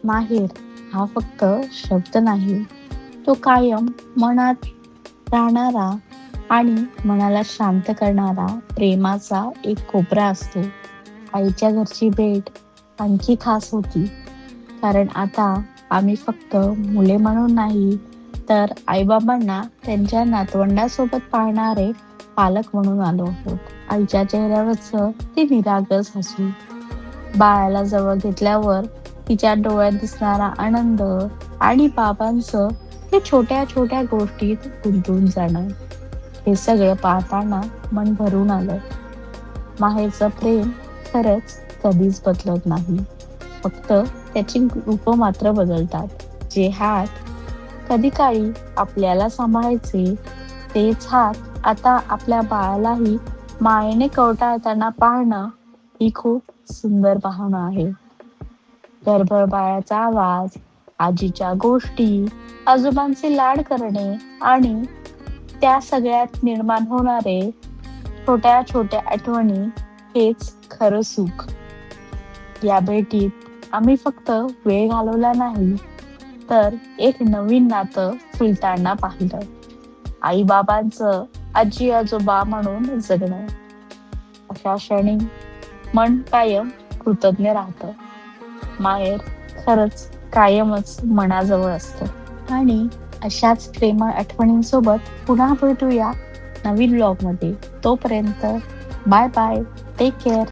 माहेर हा फक्त शब्द नाही, तो कायम मनात राहणारा आणि मनाला शांत करणारा प्रेमाचा एक कोपरा असतो. आईच्या घरची भेट आणखी खास होती, कारण आता आम्ही फक्त मुले म्हणून नाही, तर आईबाबांना त्यांच्या नातवंडासोबत पाहणारे पालक म्हणून आलो आहोत. आईच्या चेहऱ्यावरचं ते निरागस हसू, बाळाला जवळ घेतल्यावर तिच्या डोळ्यात दिसणारा आनंद आणि बाबांचं ते छोट्या छोट्या गोष्टीत गुंतून जाणं, हे सगळं पाहताना मन भरून आलं. माहेरचं प्रेम खरंच कधीच बदलत नाही, फक्त त्याची रूप मात्र बदलतात. जे हात कधी काळी आपल्याला सांभाळायचे, तेच हात आता आपल्या बाळालाही मायेने कवटाळताना पाहणं ही खूप सुंदर भावना आहे. गर्भ बाळाचा आवाज, आजीच्या गोष्टी, आजोबांचे लाड करणे आणि त्या सगळ्यात निर्माण होणारे छोट्या छोट्या आठवणी, हेच खरं सुख. या भेटीत आम्ही फक्त वेळ घालवला नाही, तर एक नवीन नातं फुलताना पाहिलं. आई बाबांचं आजी आजोबा म्हणून जगणं, अशा क्षणी मन कायम कृतज्ञ राहतं. माहेर खरंच कायमच मनाजवळ असतं. आणि अशाच प्रेमळ आठवणींसोबत पुन्हा भेटूया नवीन ब्लॉग मध्ये. तोपर्यंत बाय बाय, टेक केअर.